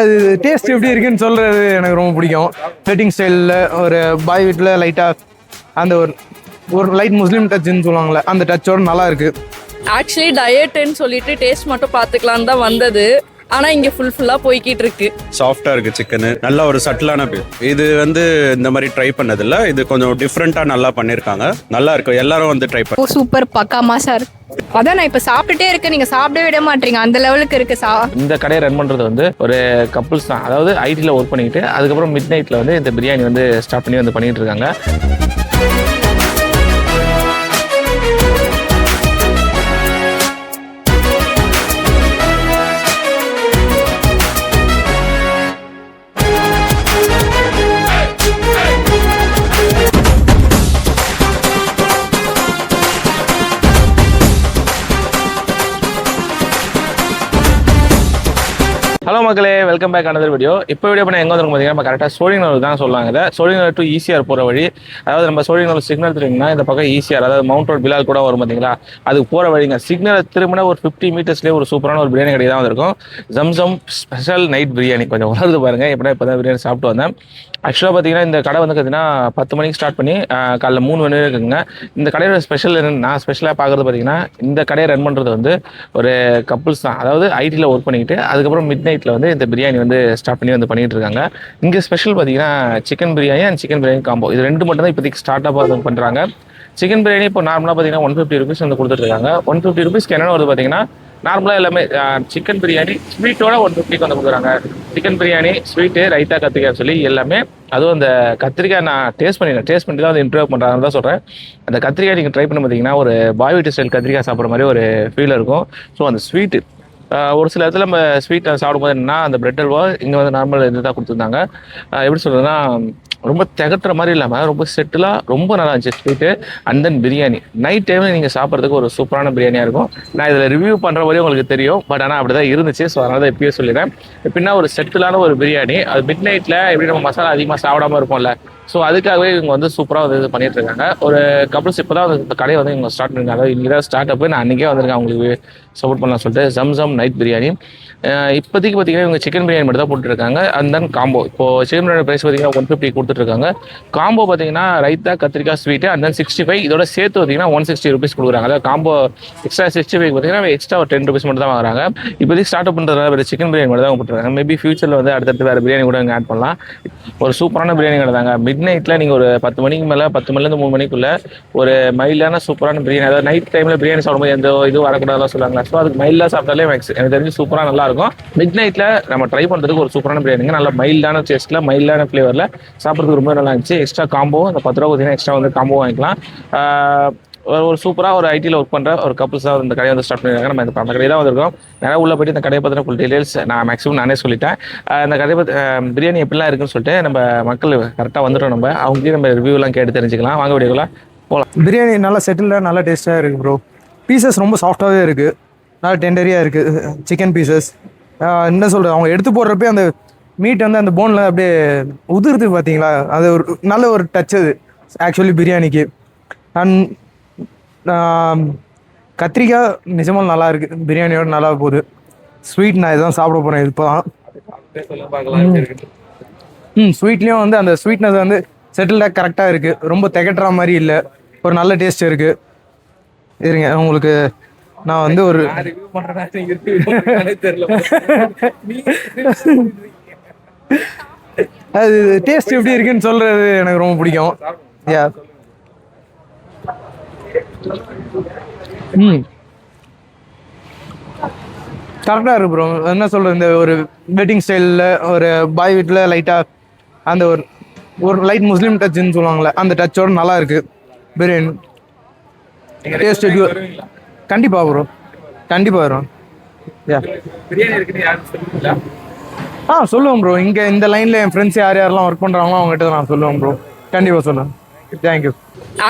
அது டேஸ்ட் எப்படி இருக்குன்னு சொல்கிறது எனக்கு ரொம்ப பிடிக்கும். வெட்டிங் ஸ்டைலில் ஒரு பாய் வீட்டில் லைட்டாக அந்த ஒரு லைட் முஸ்லீம் டச்சுன்னு சொல்லுவாங்கள்ல, அந்த டச்சோட நல்லா இருக்குது. ஆக்சுவலி டயட்டுன்னு சொல்லிட்டு டேஸ்ட் மட்டும் பார்த்துக்கலான்னு தான் வந்தது. ஆனால் இங்கே ஃபுல்லாக போய்கிட்டு இருக்கு. சாஃப்டாக இருக்குது சிக்கனு, நல்ல ஒரு சட்டிலான பீஸ். இது இந்த மாதிரி ட்ரை பண்ணதில்ல, இது கொஞ்சம் டிஃப்ரெண்ட்டாக நல்லா பண்ணியிருக்காங்க. நல்லா இருக்கு, எல்லாரும் ட்ரை பண்ண. சூப்பர், பக்கா மாசா இருக்கு. அதான் நான் இப்போ சாப்பிட்டுட்டே இருக்கேன், நீங்கள் சாப்பிடவே விட மாட்டீங்க, அந்த லெவலுக்கு இருக்கு. இந்த கடையை ரன் பண்ணுறது ஒரு கப்புள்ஸ் தான். அதாவது ஐடியில் ஒர்க் பண்ணிக்கிட்டு அதுக்கப்புறம் மிட் நைட்டில் இந்த பிரியாணி ஸ்டார்ட் பண்ணி பண்ணிட்டு இருக்காங்க. ஹலோ மக்களே, வெல்கம் பேக் அனதர் வீடியோ. இப்போ வீடியோ பண்ண எங்கே வந்துருக்கும் பார்த்தீங்கன்னா, நம்ம கரெக்டாக சோழிங்கநல்லூர் தான் சொல்லுவாங்க. சோழிங்கநல்லூர் டு ஈசிஆர் போகிற வழி. அதாவது நம்ம சோழிங்கநல்லூர் சிக்னல் திரும்பினா இந்த பக்கம் ஈசிஆர், அதாவது மவுண்ட் ரோட் பிலால் கூட வரும் பார்த்தீங்களா, அதுக்கு போகிற வழிங்க. சிக்னல் திரும்பினா ஒரு 50 மீட்டர்ஸ்லேயே ஒரு சூப்பரான ஒரு பிரியாணி கடை தான் வந்திருக்கும். Zamzam special night biryani. கொஞ்சம் வளருது பாருங்கள், இப்போ தான் பிரியாணி சாப்பிட்டு வந்தேன். ஆக்சுவலாக பார்த்தீங்கன்னா இந்த கடை பார்த்தீங்கன்னா 10 மணிக்கு ஸ்டார்ட் பண்ணி காலைல 3 மணி இருக்குங்க. இந்த கடையோட ஸ்பெஷல் என்னென்னு நான் ஸ்பெஷலாக பார்க்குறது பார்த்தீங்கன்னா, இந்த கடையை ரன் பண்ணுறது ஒரு கப்புள்ஸ் தான். அதாவது ஐடியில் ஒர்க் பண்ணிக்கிட்டு அதுக்கப்புறம் மிட் நைட்டில் இந்த பிரியாணி ஸ்டார்ட் பண்ணி பண்ணிட்டு இருக்காங்க. இங்கே ஸ்பெஷல் பார்த்தீங்கன்னா chicken biryani and chicken biryani combo, இது ரெண்டு மட்டும் தான் இப்போதைக்கு ஸ்டார்ட் அப் பண்ணுறாங்க. சிக்கன் பிரியாணி இப்போ நார்மலாக பார்த்தீங்கன்னா 150 ருபீஸ் கொடுத்துட்ருக்காங்க. 150 ருபீஸ்க்கு என்னென்ன வருது பார்த்தீங்கன்னா, நார்மலாக எல்லாமே சிக்கன் பிரியாணி ஸ்வீட்டோட 150 கொடுக்குறாங்க. சிக்கன் பிரியாணி ஸ்வீட்டு, ரைத்தா, கத்திரிக்காய் சொல்லி எல்லாமே. அதுவும் அந்த கத்திரிக்காய் நான் டேஸ்ட் பண்ணி தான் இன்டர்வியூ பண்ணுறாங்கன்னு தான் சொல்கிறேன். அந்த கத்திரிக்காய் நீங்கள் ட்ரை பண்ண பார்த்தீங்கன்னா ஒரு பாய் வீட்டு ஸ்டைல் கத்திரிக்காய் சாப்பிட்ற மாதிரி ஒரு ஃபீல் இருக்கும். ஸோ அந்த ஸ்வீட்டு ஒரு சில இடத்துல நம்ம ஸ்வீட்டை சாப்பிடும்போது என்னன்னா, அந்த பிரெட் அல்வா இங்கே நார்மல் இது தான் கொடுத்துருந்தாங்க. எப்படி சொல்கிறதுன்னா, ரொம்ப திகட்டுற மாதிரி இல்லாமல் ரொம்ப செட்டிலாக ரொம்ப நல்லா இருந்துச்சு sweet. And then biryani night டைமில் நீங்கள் சாப்பிட்றதுக்கு ஒரு சூப்பரான பிரியாணியாக இருக்கும். நான் இதில் ரிவ்யூ பண்ணுற வரையும் உங்களுக்கு தெரியும், பட் ஆனால் அப்படி தான் இருந்துச்சு. ஸோ அதனால தான் இப்பயே சொல்லிடுறேன். எப்படின்னா ஒரு செட்டிலான ஒரு பிரியாணி, அது மிட் நைட்டில் எப்படி நம்ம மசாலா அதிகமாக சாப்பிடாம இருப்போம்ல, ஸோ அதுக்காகவே இவங்க சூப்பராக இது பண்ணிட்டு இருக்காங்க. ஒரு கப்புள்ஸ் இப்போ தான் இந்த கடையை இவங்க ஸ்டார்ட் பண்ணிருக்காங்க. அதாவது இங்கே தான் ஸ்டார்ட் அப்பு. நான் அன்றைக்கே வந்திருக்கேன் அவங்களுக்கு சப்போர்ட் பண்ணலாம் சொல்லிட்டு. ஜம்சம் நைட் பிரியாணி. இப்போதைக்கு பார்த்தீங்கன்னா இவங்க சிக்கன் பிரியாணி மட்டும் தான் போட்டுருக்காங்க. அண்ட் தென் காம்போ இப்போ சிக்கன் பிரியாணி ப்ரைஸ் பார்த்தீங்கன்னா 150 கொடுத்துட்ருக்காங்க. காம்போ பார்த்தீங்கன்னா ரைத்தா, கத்திரிக்காய், ஸ்வீட்டு அண்ட் தென் 65. இதோட சேர்த்து பார்த்தீங்கன்னா 160 ருபீஸ் கொடுக்குறாங்க. அதாவது காம்போ எக்ஸ்ட்ரா 65 பார்த்தீங்கன்னா எக்ஸ்ட்ரா ஒரு 10 ருபீஸ் மட்டும் தான் வாங்குறாங்க. இப்போதைக்கு ஸ்டார்ட் அப் பண்ணுறதுனால வேறு சிக்கன் பிரியாணி மட்டும் தான் போட்டுருக்காங்க. மேபி ஃபியூச்சரில் அடுத்தடுத்து வேறு பிரியாணி கூட ஆட் பண்ணலாம். ஒரு சூப்பரான பிரியாணி கடை தாங்க. மிட் நைட்டில் நீங்கள் ஒரு 10 மணிக்கு மேலே 10 மணிலேருந்து 3 மணிக்குள்ளே ஒரு மைல்டான சூப்பரான பிரியாணி, அதாவது நைட் டைமில் பிரியாணி சாப்பிடும்போது எந்த இது வரக்கூடாதுலாம் சொல்லுவாங்க. ஸோ அதுக்கு மைல்டாக சாப்பிட்டாலே எனக்கு தெரிஞ்சு சூப்பராக நல்லாயிருக்கும். மிட் நைட்டில் நம்ம ட்ரை பண்ணுறதுக்கு ஒரு சூப்பரான பிரியாணிங்க. நல்ல மைல்டான டேஸ்ட்டில் மைல்டான ஃப்ளேவரில் சாப்பிட்றதுக்கு ரொம்ப நல்லா இருந்துச்சு. எக்ஸ்ட்ரா காம்போ அந்த 10 ரூபா பார்த்தீங்கன்னா எக்ஸ்ட்ரா காம்போ வாங்கிக்கலாம். ஒரு சூப்பராக ஒரு ஐடியில் ஒர்க் பண்ணுற ஒரு கப்புள்ஸாக இந்த கடையை ஸ்டார்ட் பண்ணியிருக்காங்க. நம்ம அந்த கடையை தான் வந்திருக்கோம். நிறையா உள்ளே போய்ட்டு இந்த கடையை பற்றின ஃபுல் டீடைல்ஸ் நான் மேக்ஸிமம் நானே சொல்லிட்டேன். இந்த கடையை பிரியாணி எப்படிலாம் இருக்குன்னு சொல்லிட்டு நம்ம மக்கள் கரெக்டாக வந்துட்டோம். நம்ம அவங்களையும் நம்ம ரிவ்யூலாம் கேட்டு தெரிஞ்சுக்கலாம். வாங்க வீடியோலாம் போகலாம். பிரியாணி நல்லா செட்டில்டாக நல்லா டேஸ்ட்டாக இருக்குது ப்ரோ. பீசஸ் ரொம்ப சாஃப்டாகவே இருக்குது, நல்லா டெண்டரியாக இருக்குது சிக்கன் பீசஸ். என்ன சொல்கிறது, அவங்க எடுத்து போடுறப்பே அந்த மீட் அந்த போனில் அப்படியே உதிர்த்து பார்த்தீங்களா, அது ஒரு நல்ல ஒரு டச் அது ஆக்சுவலி பிரியாணிக்கு. அண்ட் கத்திரிக்காய் நிஜமாக நல்லா இருக்குது, பிரியாணியோட நல்லா போகுது. ஸ்வீட் நான் இதுதான் சாப்பிட போகிறேன் இப்போ தான். ஸ்வீட்லேயும் அந்த ஸ்வீட்னஸ் செட்டில்டாக கரெக்டாக இருக்குது, ரொம்ப திகட்டுற மாதிரி இல்லை, ஒரு நல்ல டேஸ்ட் இருக்குது. இருங்க உங்களுக்கு நான் ஒரு அது டேஸ்ட் எப்படி இருக்குன்னு சொல்கிறது எனக்கு ரொம்ப பிடிக்கும். கரெக்டாக இருக்கு ப்ரோ. என்ன சொல்கிறது, இந்த ஒரு வெட்டிங் ஸ்டைலில் ஒரு பாய் வீட்டில் லைட்டாக அந்த ஒரு லைட் முஸ்லீம் டச்சுன்னு சொல்லுவாங்கள்ல, அந்த டச்சோட நல்லா இருக்குது பிரியாணி. டேஸ்ட் கண்டிப்பாக ப்ரோ, கண்டிப்பாக வரும். சொல்லுவேன் ப்ரோ. இங்கே இந்த லைனில் என் ஃப்ரெண்ட்ஸ் யாரெல்லாம் ஒர்க் பண்ணுறாங்களோ அவங்ககிட்ட நான் சொல்லுவேன் ப்ரோ, கண்டிப்பாக சொல்லுவேன். தேங்க்யூ.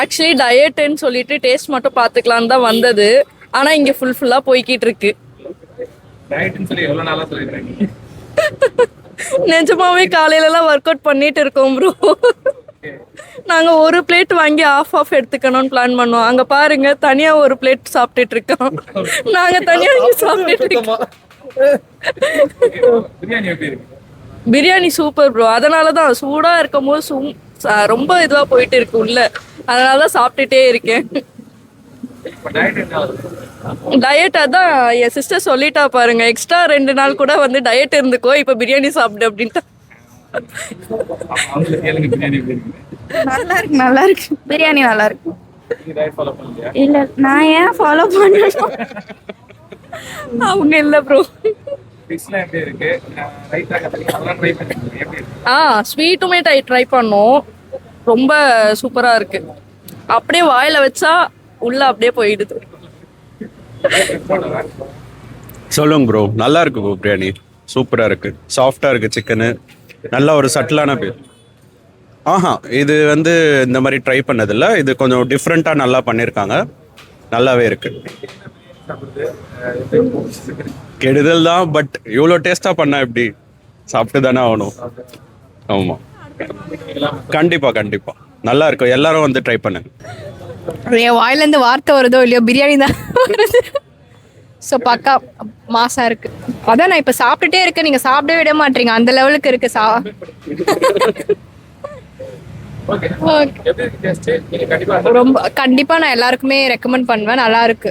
ஆக்சுவலி டயட்டுன்னு சொல்லிட்டு டேஸ்ட் மட்டும் பார்த்துக்கலான்னு தான் வந்தது. ஆனால் இங்கே ஃபுல்லாக போய்கிட்டு இருக்கு. நிஜமாவே காலையிலலாம் ஒர்க் அவுட் பண்ணிட்டு இருக்கோம் ப்ரோ. நாங்கள் ஒரு பிளேட் வாங்கி ஆஃப் எடுத்துக்கணும்னு பிளான் பண்ணோம். அங்கே பாருங்க, தனியாக ஒரு பிளேட் சாப்பிட்டுட்டு இருக்கோம். நாங்கள் தனியாக சாப்பிட்டுட்டு இருக்கோம். Biryani super bro. அதனால தான் சூடாக இருக்கும் போது ரொம்ப இதுவாக போயிட்டு இருக்கு உள்ள. அதனால தான் சாப்பிட்டுட்டே இருக்கேன். டயட் அதான் என் சிஸ்டர் சொல்லிட்டா பாருங்க, எக்ஸ்ட்ரா 2 நாள் கூட வந்து டயட் இருந்துக்கோ, இப்போ பிரியாணி சாப்பிடு அப்படின்ட்டு. நல்லா இருக்கு பிரியாணி நல்லா இருக்கு. இல்ல நான் ஏன் ஃபாலோ பண்ணணும், அவங்க இல்லை ப்ரோ. ஸ்வீட்டுமே ட்ரை பண்ணோம், ரொம்ப சூப்பராக இருக்கு. அப்படியே வாயில வச்சா உள்ள அப்படியே போயிடுது. சொல்லுங்க ப்ரோ, நல்லா இருக்கு ப்ரோ. பிரியாணி சூப்பராக இருக்கு, சாஃப்டாக இருக்கு சிக்கனு. நல்ல ஒரு சட்டிலான பேர். இது வந்து இந்த மாதிரி ட்ரை பண்ணதில்ல. இது கொஞ்சம் டிஃப்ரெண்ட்டாக நல்லா பண்ணியிருக்காங்க, நல்லாவே இருக்கு. கெடுதல் தான், பட் இவ்வளோ டேஸ்ட்டாக பண்ணா எப்படி, சாப்பிட்டு தானே ஆகணும். ஆமாம், கண்டிப்பாக நல்லா இருக்கும். எல்லாரும் வந்து ட்ரை பண்ணுங்க. என் வாயிலேருந்து வார்த்தை வருதோ இல்லையோ பிரியாணி தான் வருது. ஸோ பக்கா மாசா இருக்கு. அதான் நான் இப்போ சாப்பிட்டுட்டே இருக்கேன், நீங்கள் சாப்பிடவே விட மாட்டீங்க, அந்த லெவலுக்கு இருக்கு. ரொம்ப கண்டிப்பாக நான் எல்லாருக்குமே ரெக்கமெண்ட் பண்ணுவேன், நல்லா இருக்கு.